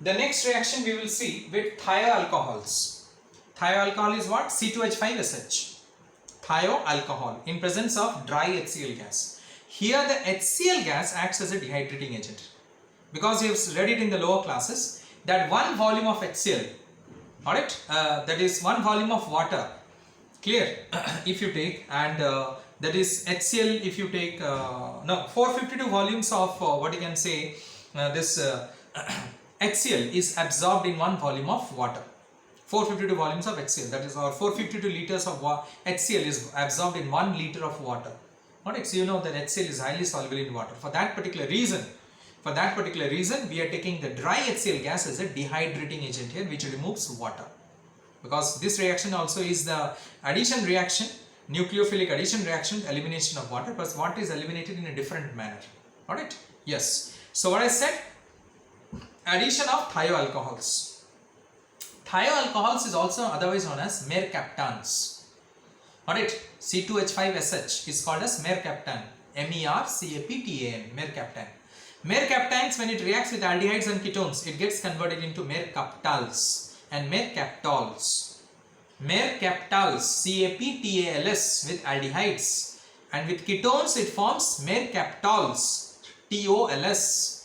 The next reaction we will see with thioalcohols. Thioalcohol is what? C2H5SH. Thioalcohol in presence of dry HCl gas. Here the HCl gas acts as a dehydrating agent. Because you have read it in the lower classes that one volume of HCl, alright, that is one volume of water, clear, if you take, and that is HCl if you take, 452 volumes of what you can say, this HCl is absorbed in one volume of water. 452 volumes of HCl, that is, or 452 liters of HCl is absorbed in 1 liter of water. Alright, so you know that HCl is highly soluble in water. For that particular reason, we are taking the dry HCl gas as a dehydrating agent here, which removes water. Because this reaction also is the addition reaction, nucleophilic addition reaction, elimination of water, but water is eliminated in a different manner. Alright, yes. So what I said, addition of thioalcohols. Thioalcohols is also otherwise known as mercaptans. Alright, C2H5SH is called as mercaptan. MERCAPTAN, mercaptan. Mercaptans, when it reacts with aldehydes and ketones, it gets converted into mercaptals and mercaptols. Mercaptals, CAPTALS with aldehydes, and with ketones it forms mercaptols, TOLS.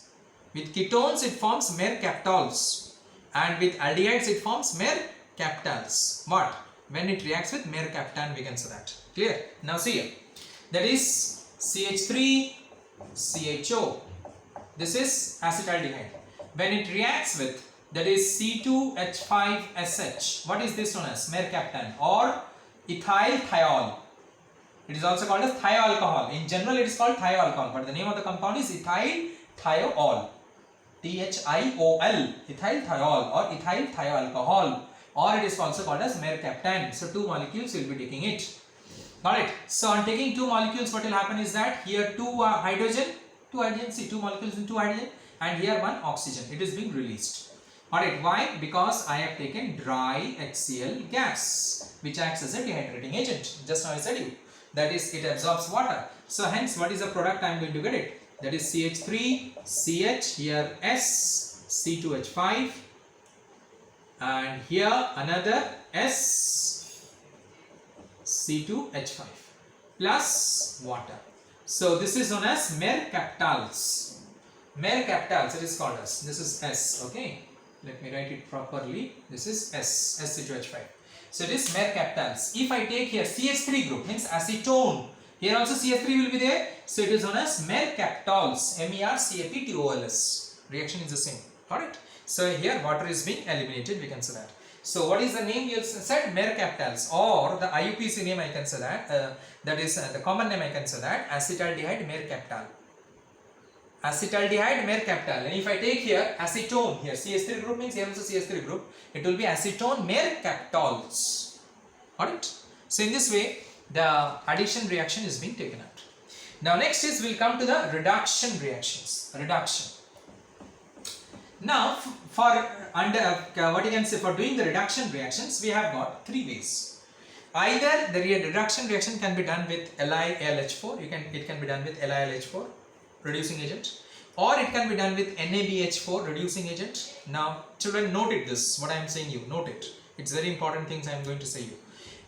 With ketones it forms mercaptols, and with aldehydes it forms mercaptals. What? When it reacts with mercaptan, we can say that. Clear? Now see here. That is CH3, CHO. This is acetaldehyde. When it reacts with, that is C2H5SH. What is this known as? Mercaptan or ethyl thiol. It is also called as thioalcohol. In general, it is called thioalcohol, but the name of the compound is ethyl thiol. THIOL, ethyl thiol or ethyl thioalcohol, or it is also called as mercaptan. So 2 molecules will be taking it. Alright, so on taking 2 molecules, what will happen is that here 2 hydrogen, 2 hydrogen, see 2 molecules in 2 hydrogen, and here 1 oxygen. It is being released. Alright, why? Because I have taken dry HCl gas, which acts as a dehydrating agent. Just now I said you. That is, it absorbs water. So hence, what is the product I am going to get it? That is CH3, CH, here S, C2H5, and here another S, C2H5 plus water. So this is known as mercaptals. Mercaptals it is called as. This is S, okay. Let me write it properly. This is S, SC2H5. So it is mercaptals. If I take here CH3 group, means acetone. Here also CH3 will be there. So it is known as mercaptols. MERCAPTOLS. Reaction is the same. Alright. So here water is being eliminated. We can say that. So what is the name you said? Mercaptals, or the IUPAC name I can say that. That is the common name I can say that. Acetaldehyde mercaptal. Acetaldehyde mercaptal. And if I take here acetone, here CH3 group means here also CH3 group. It will be acetone mercaptols. Alright. So in this way, the addition reaction is being taken out. Now next is we'll come to the reduction reactions. Reduction. Now for what you can say, for doing the reduction reactions, we have got 3 ways. Either the reduction reaction can be done with LiLH4. It can be done with LiLH4 reducing agent, or it can be done with NaBH4 reducing agent. Now children, note it, this what I am saying you, note it. It's very important things I am going to say you.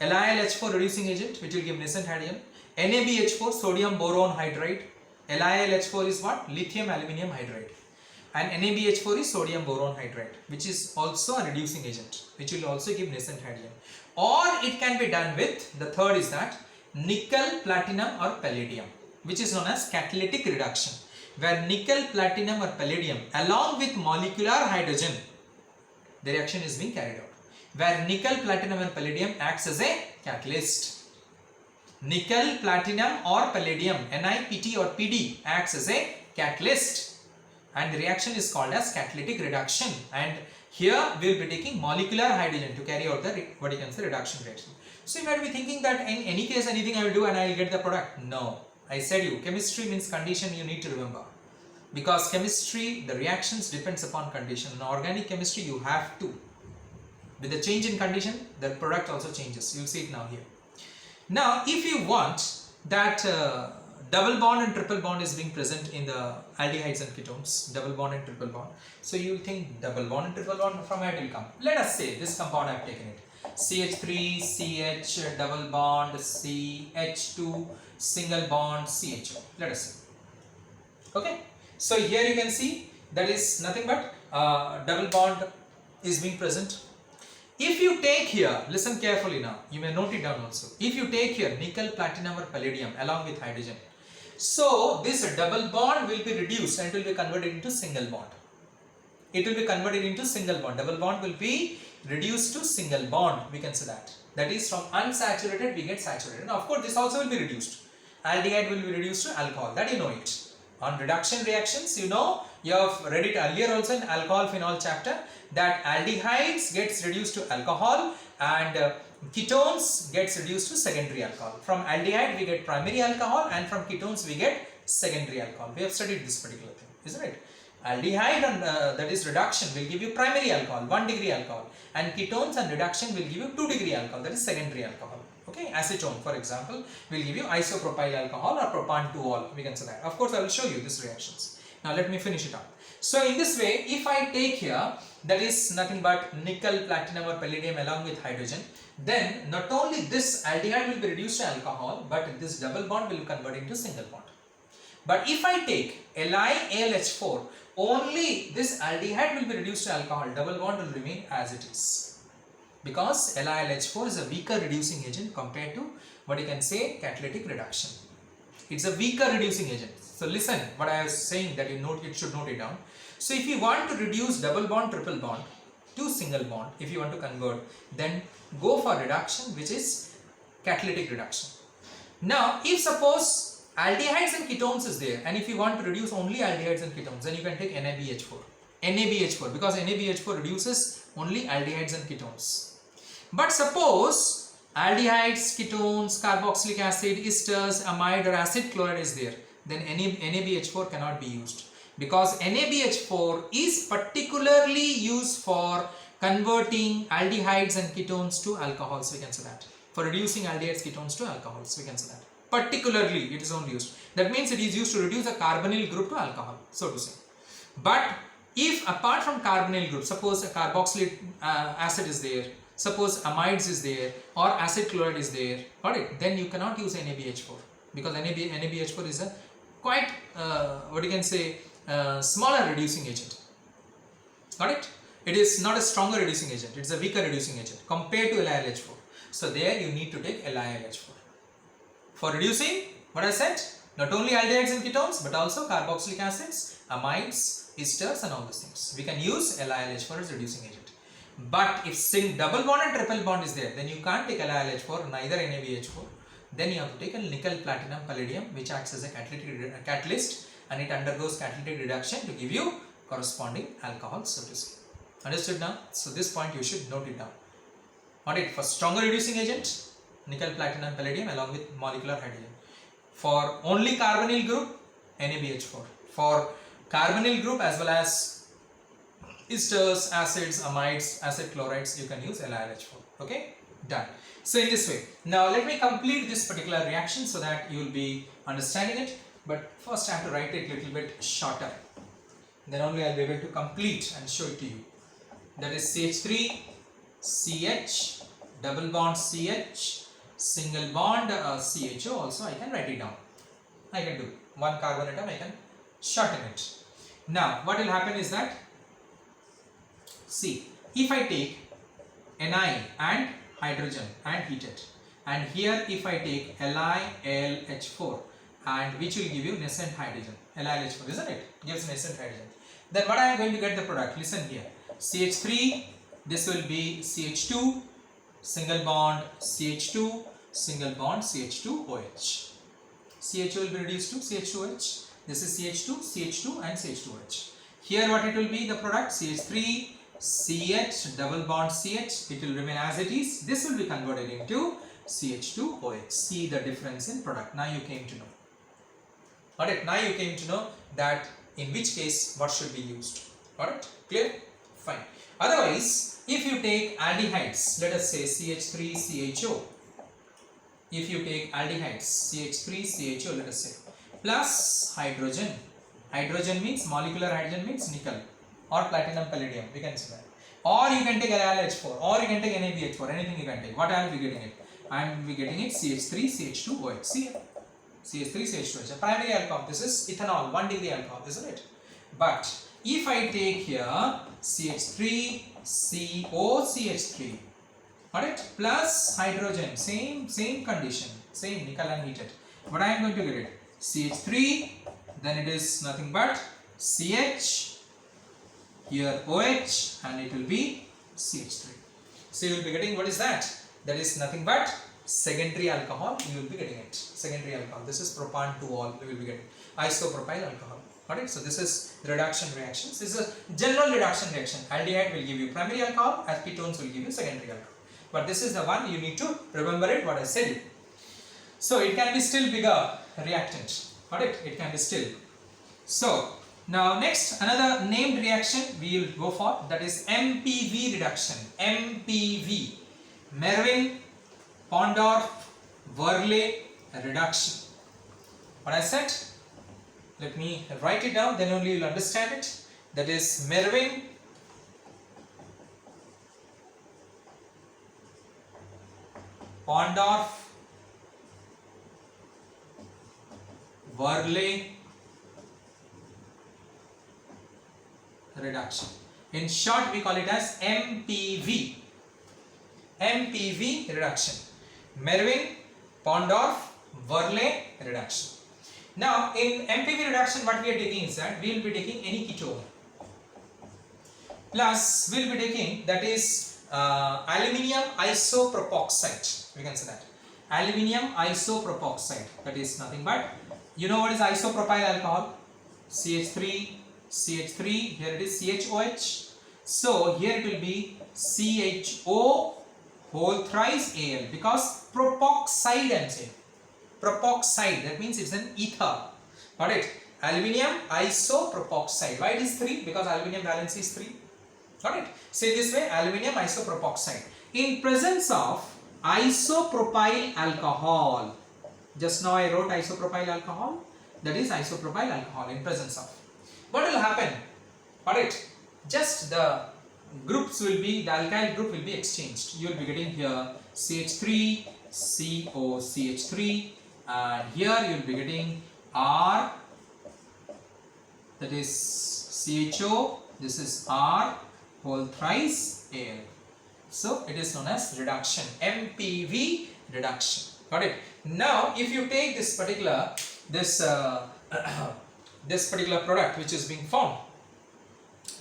LiLH4 reducing agent, which will give nascent hydrogen. NaBH4 sodium boron hydride. LiLH4 is what? Lithium aluminium hydride. And NaBH4 is sodium boron hydride, which is also a reducing agent, which will also give nascent hydrogen. Or it can be done with, the third is that, nickel, platinum or palladium, which is known as catalytic reduction, where nickel, platinum or palladium along with molecular hydrogen, the reaction is being carried out, where nickel, platinum and palladium acts as a catalyst. Nickel, platinum or palladium, NiPt or Pd, acts as a catalyst, and the reaction is called as catalytic reduction. And here we will be taking molecular hydrogen to carry out the what you can say reduction reaction. So you might be thinking that in any case anything I will do and I will get the product. No, I said you, chemistry means condition, you need to remember. Because chemistry, the reactions depends upon condition. In organic chemistry you have to. With the change in condition, the product also changes. You will see it now here. Now if you want that double bond and triple bond is being present in the aldehydes and ketones, double bond and triple bond. So you will think double bond and triple bond, from where it will come? Let us say this compound I have taken it. CH3, CH, double bond, CH2, single bond, CHO. Let us see. Okay. So here you can see that is nothing but double bond is being present. If you take here, listen carefully now, you may note it down also. If you take here nickel, platinum or palladium along with hydrogen, so this double bond will be reduced and it will be converted into single bond. It will be converted into single bond. Double bond will be reduced to single bond, we can say that. That is, from unsaturated we get saturated. Now of course this also will be reduced. Aldehyde will be reduced to alcohol, that you know it. On reduction reactions, you know, you have read it earlier also in alcohol phenol chapter, that aldehydes gets reduced to alcohol and ketones gets reduced to secondary alcohol. From aldehyde we get primary alcohol and from ketones we get secondary alcohol. We have studied this particular thing, isn't it? Aldehyde and that is reduction will give you primary alcohol, 1 degree alcohol, and ketones and reduction will give you 2 degree alcohol, that is secondary alcohol. Okay, acetone for example will give you isopropyl alcohol or propan-2-ol, we can say that. Of course I will show you these reactions. Now let me finish it up. So in this way, if I take here, that is nothing but nickel, platinum or palladium along with hydrogen, then not only this aldehyde will be reduced to alcohol, but this double bond will convert into single bond. But if I take LiAlH4, only this aldehyde will be reduced to alcohol, double bond will remain as it is. Because LiLH4 is a weaker reducing agent compared to what you can say catalytic reduction. It's a weaker reducing agent. So listen what I was saying, that you should note it down. So if you want to reduce double bond, triple bond to single bond, if you want to convert, then go for reduction, which is catalytic reduction. Now if suppose aldehydes and ketones is there, and if you want to reduce only aldehydes and ketones, then you can take NaBH4, because NaBH4 reduces only aldehydes and ketones. But suppose aldehydes, ketones, carboxylic acid, esters, amide or acid chloride is there, then NaBH4 cannot be used, because NaBH4 is particularly used for converting aldehydes and ketones to alcohols, we can say that. For reducing aldehydes, ketones to alcohols, we can say that. Particularly it is only used. That means it is used to reduce a carbonyl group to alcohol, so to say. But if apart from carbonyl group, suppose a carboxylic acid is there, suppose amides is there or acid chloride is there, got it? Then you cannot use NaBH4, because NaBH4 is a quite what you can say smaller reducing agent, got it? It is not a stronger reducing agent, it is a weaker reducing agent compared to LiLH4. So there you need to take LiLH4 for reducing what I said, not only aldehydes and ketones but also carboxylic acids, amides, esters and all those things. We can use LiLH4 as reducing agent. But if double bond and triple bond is there, then you can't take LiLH4, neither NaBH4. Then you have to take a nickel, platinum, palladium, which acts as a catalyst and it undergoes catalytic reduction to give you corresponding alcohol, so to say. Understood now? So this point you should note it down. Got it? For stronger reducing agent, nickel, platinum, palladium along with molecular hydrogen. For only carbonyl group, NaBH4. For carbonyl group as well as esters, acids, amides, acid chlorides, you can use LiLH4. Okay, done. So in this way, now let me complete this particular reaction so that you will be understanding it. But first I have to write it a little bit shorter. Then only I will be able to complete and show it to you. That is CH3, CH, double bond CH, single bond CHO. Also I can write it down. I can do one carbon atom. I can shorten it. Now what will happen is that, see, if I take Ni and hydrogen and heat it, and here if I take LiLH4, and which will give you nascent hydrogen, LiLH4, isn't it? Gives nascent hydrogen. Then what I am going to get the product? Listen here. CH3, this will be CH2, single bond CH2, single bond CH2OH. CH will be reduced to CH2OH. This is CH2, CH2 and CH2OH. Here what it will be, the product CH3, CH, double bond CH, it will remain as it is. This will be converted into CH2OH. See the difference in product. Now you came to know. Alright, now you came to know that in which case what should be used. Alright, clear? Fine. Otherwise, if you take aldehydes, let us say CH3CHO. If you take aldehydes, CH3CHO, let us say, plus hydrogen. Hydrogen means molecular hydrogen means nickel or platinum palladium. We can say that. Or you can take LiH4 or you can take NaBH4. Anything you can take. What I will be getting it? I will be getting it CH3 CH2OH. See, CH3 CH2OH. A primary alcohol. This is ethanol, 1 degree alcohol, isn't it? But if I take here CH3 CO CH3, got it? Plus hydrogen, same condition, same nickel unheated. What I am going to get it? CH3, then it is nothing but CH, here OH, and it will be CH3. So you will be getting, what is that? That is nothing but secondary alcohol. You will be getting it. Secondary alcohol. This is propan-2-ol. You will be getting isopropyl alcohol. Got it? So this is reduction reactions. This is a general reduction reaction. Aldehyde will give you primary alcohol, ketones will give you secondary alcohol. But this is the one you need to remember it. What I said. So it can be still bigger reactant. Got it? It can be still. So now next another named reaction we will go for, that is MPV reduction. MPV, Merwin Pondorf Verlet reduction. What I said? Let me write it down, then only you will understand it. That is Merwin Pondorf Verlet reduction. In short, we call it as MPV. MPV reduction. Merwin Pondorf Verlet reduction. Now, in MPV reduction, what we are taking is that we will be taking any ketone. Plus, we will be taking, that is aluminium isopropoxide. We can say that. Aluminium isopropoxide. That is nothing but, you know what is isopropyl alcohol? CH3, CH3, here it is CHOH. So, here it will be CHO whole thrice Al, because propoxide I am saying. Propoxide, that means it's an ether. Got it? Aluminium isopropoxide. Why it is 3? Because aluminium valency is 3. Got it? Say this way, aluminium isopropoxide. In presence of isopropyl alcohol. Just now I wrote isopropyl alcohol. That is isopropyl alcohol in presence of. What will happen? Got it? Just the groups will be, the alkyl group will be exchanged. You will be getting here CH3, CO, CH3, and here you will be getting R, that is CHO, this is R whole thrice Al. So it is known as reduction, MPV reduction. Got it? Now if you take this particular, this particular product which is being formed,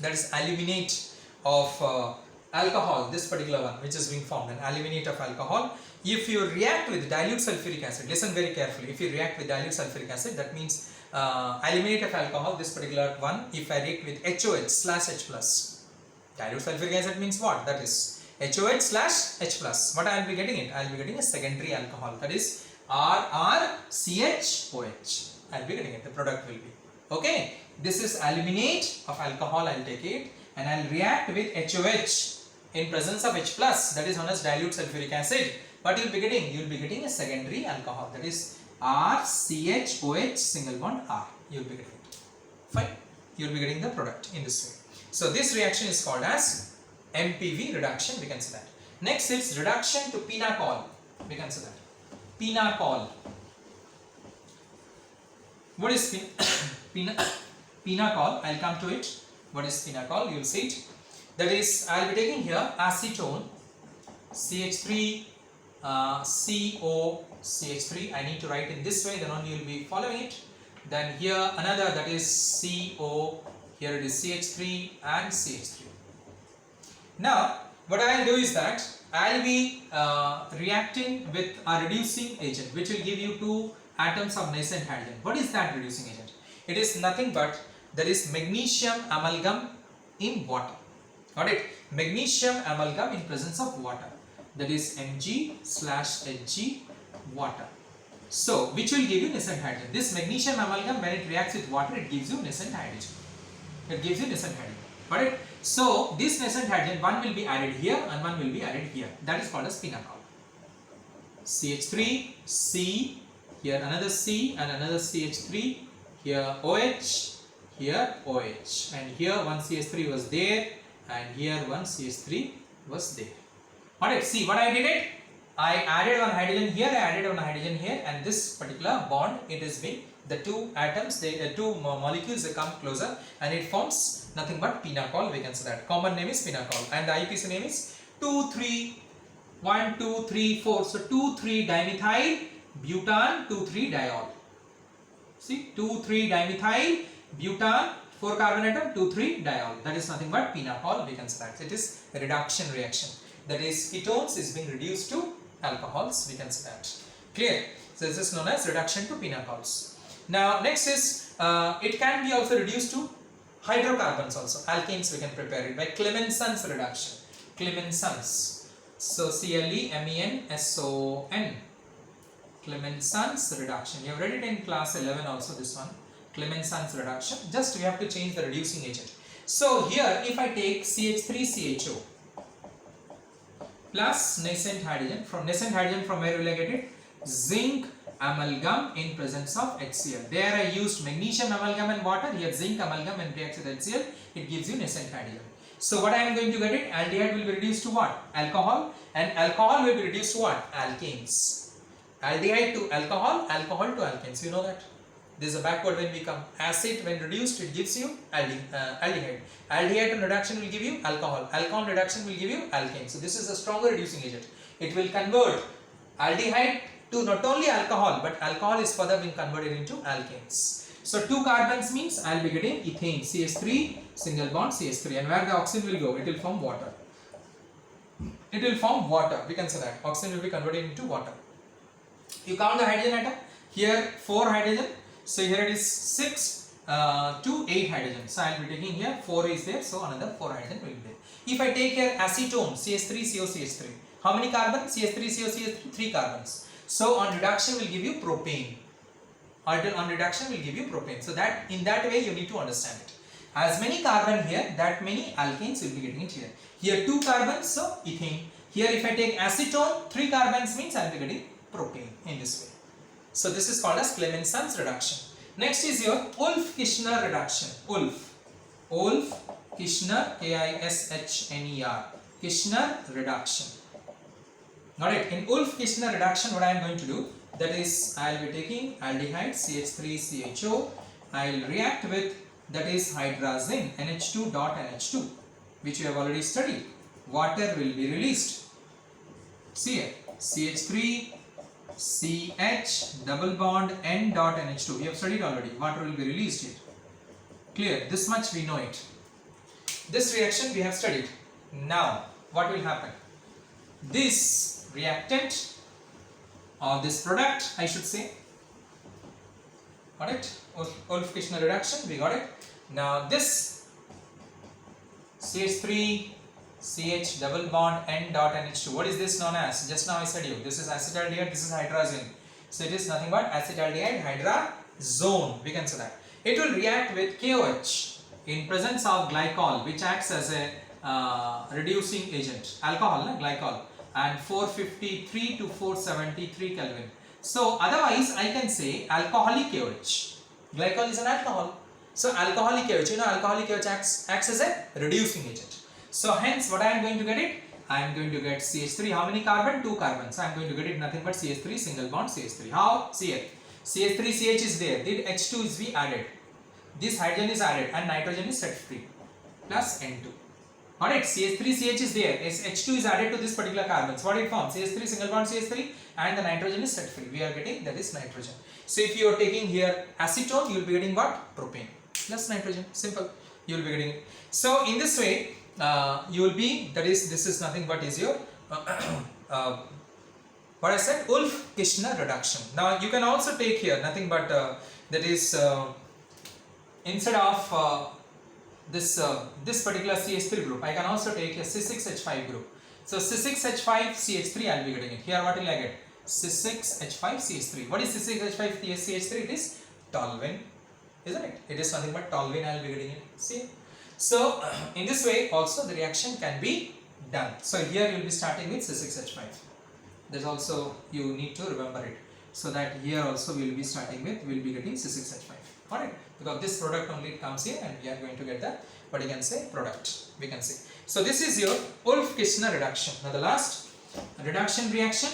that is aluminate of alcohol, this particular one which is being formed, an aluminate of alcohol. If you react with dilute sulfuric acid, listen very carefully, if you react with dilute sulfuric acid, that means aluminate of alcohol, this particular one, if I react with HOH slash H plus, dilute sulfuric acid means what? That is HOH slash H plus. What I will be getting it? I will be getting a secondary alcohol, that is RRCHOH. I will be getting it, the product will be. Okay, this is aluminate of alcohol, I will take it and I will react with HOH in presence of H plus, that is known as dilute sulfuric acid. What you will be getting? You will be getting a secondary alcohol, that is RCHOH single bond R. You will be getting it. Fine. You will be getting the product in this way. So this reaction is called as MPV reduction. We can say that. Next is reduction to pinacol. We can say that. Pinacol. What is pinacol? I'll come to it. What is pinacol? You will see it. That is, I'll be taking here acetone, CH3, CO, CH3. I need to write in this way, then only you will be following it. Then here another, that is CO, here it is CH3 and CH3. Now, what I will do is that I will be reacting with a reducing agent which will give you 2 atoms of nascent hydrogen. What is that reducing agent? It is nothing but, there is magnesium amalgam in water. Got it? Magnesium amalgam in presence of water. That is Mg/Hg water. So, which will give you nascent hydrogen. This magnesium amalgam, when it reacts with water, it gives you nascent hydrogen. It gives you nascent hydrogen. Got it? So, this nascent hydrogen, one will be added here and one will be added here. That is called as pinacol. CH3, C, here another C and another CH3, here OH, here OH, and here one CH3 was there and here one CH3 was there. Alright, see what I did it? I added one hydrogen here, I added one hydrogen here, and this particular bond, it has been, the two atoms, two molecules, they come closer and it forms nothing but pinacol, we can say that. Common name is pinacol and the IPC name is 1, 2, 3, 4. So 2,3-dimethyl butane 2,3-diol. See, 2,3-dimethyl butane, 4 carbon atom, 2,3-diol. That is nothing but pinacol, we can say that. It is a reduction reaction. That is, ketones is being reduced to alcohols, we can say that. Clear? So this is known as reduction to pinacols. Now next is, it can be also reduced to hydrocarbons also. Alkanes we can prepare it by Clemenson's reduction. Clemenson's. So Clemensson. Clemenson's reduction. You have read it in class 11 also, this one. Clemenson's reduction. Just we have to change the reducing agent. So here if I take CH3CHO plus nascent hydrogen from where will I get it? Zinc amalgam in presence of HCl. There I used magnesium amalgam and water. Here zinc amalgam and reacts with HCl. It gives you nascent hydrogen. So what I am going to get it? Aldehyde will be reduced to what? Alcohol, and alcohol will be reduced to what? Alkanes. Aldehyde to alcohol, alcohol to alkanes. You know that. This is a backward when we come. Acid when reduced, it gives you aldehyde. Aldehyde reduction will give you alcohol. Alcohol reduction will give you alkane. So this is a stronger reducing agent. It will convert aldehyde to not only alcohol, but alcohol is further being converted into alkanes. So 2 carbons means I will be getting ethane, CH3, single bond CH3, and where the oxygen will go, it will form water. It will form water, we can say that. Oxygen will be converted into water. You count the hydrogen atom, here 4 hydrogen, so here it is 6 to 8 hydrogen. So I will be taking here 4 is there, so another 4 hydrogen will be there. If I take here acetone, CH3COCH3, how many carbons? CH3COCH3, 3 carbons. So on reduction will give you propane. On reduction will give you propane. So that in that way you need to understand it. As many carbon here, that many alkanes will be getting it here. Here 2 carbons, so ethane. Here if I take acetone, 3 carbons means I will be getting propane in this way. So this is called as Clemenson's reduction. Next is your Wolff-Kishner reduction. Wolff-Kishner, K-I-S-H-N-E-R. Kishner reduction. Got it? In Wolff-Kishner reduction, what I am going to do, that is, I will be taking aldehyde CH3CHO. I will react with, that is, hydrazine NH2.NH2, which we have already studied. Water will be released. See here, CH3CH double bond N.NH2. We have studied already. Water will be released here. Clear? This much we know it. This reaction we have studied. Now, what will happen? This reactant, or this product I should say, got it? Wolff-Kishner reduction, we got it. Now this CH3CH double bond N.NH2, what is this known as? Just now I said you, this is acetaldehyde, this is hydrazine. So it is nothing but acetaldehyde hydrazone, we can say that. It will react with KOH in presence of glycol, which acts as a reducing agent, alcohol, glycol, and 453 to 473 Kelvin. So otherwise I can say alcoholic KOH. Glycol is an alcohol. So alcoholic KOH, you know, alcoholic KOH acts as a reducing agent. So hence what I am going to get it? I am going to get CH3, how many carbon? 2 carbons. So I am going to get it nothing but CH3 single bond CH3. How? See here. CH3CH is there. Did H2 is be added. This hydrogen is added and nitrogen is set free. Plus N2. Alright, CH3CH is there. H2 is added to this particular carbons. What it forms? CH3 single bond CH3 and the nitrogen is set free. We are getting, that is nitrogen. So if you are taking here acetone, you will be getting what? Propane plus nitrogen. Simple. You will be getting it. So in this way, you will be, that is, this is nothing but is your what I said, Wolff-Kishner reduction. Now you can also take here nothing but that is instead of this particular CH3 group, I can also take a C6H5 group. So C6H5CH3 I will be getting it. Here what will I get? C6H5CH3. What is C6H5CH3? It is toluene, isn't it? It is nothing but toluene I will be getting it. See? So in this way also the reaction can be done. So here you will be starting with C6H5. That's also you need to remember it. So that here also we will be starting with, we will be getting C6H5. Alright, because this product only comes here and we are going to get the, what you can say, product, we can say. So this is your Wolff-Kishner reduction. Now the last reduction reaction,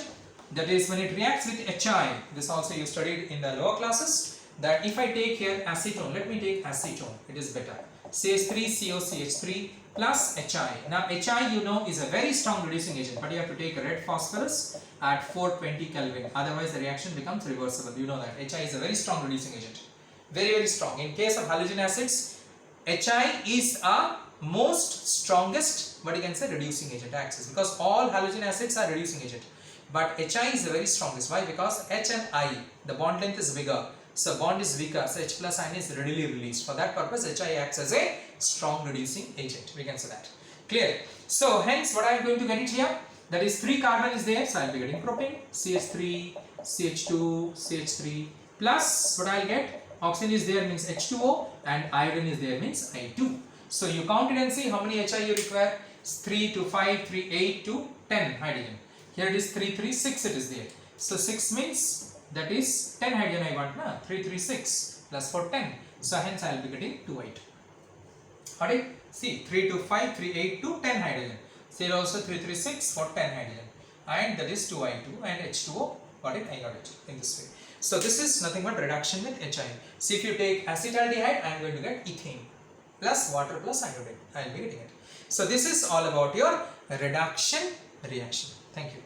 that is when it reacts with HI. This also you studied in the lower classes, that if I take here acetone, let me take acetone, it is better. CH3COCH3 plus HI. Now HI you know is a very strong reducing agent, but you have to take a red phosphorus at 420 Kelvin, otherwise the reaction becomes reversible. You know that HI is a very strong reducing agent, very strong. In case of halogen acids, HI is a most strongest, what you can say, reducing agent axis, because all halogen acids are reducing agent, but HI is the very strongest. Why? Because H and I, the bond length is bigger, so bond is weaker, so H plus ion is readily released. For that purpose HI acts as a strong reducing agent, we can say that. Clear? So hence what I am going to get it here, that is 3 carbon is there, so I will be getting propane, CH3, CH2, CH3 plus what I will get, oxygen is there means H2O and iodine is there means I2. So you count it and see how many HI you require. 3 to 5, 3, 8 to 10 hydrogen. Here it is 3, 3, 6 it is there. So 6 means that is 10 hydrogen I want na. 3, 3, 6 plus 4, 10. So hence I will be getting 2, 8. Alright, see 3 to 5, 3, 8 to 10 hydrogen. So here also 3, 3, 6 for 10 hydrogen. And that is 2I2 and H2O. Got it? I got it in this way. So this is nothing but reduction with HI. See, if you take acetaldehyde, I am going to get ethane plus water plus iodine. I will be getting it. So this is all about your reduction reaction. Thank you.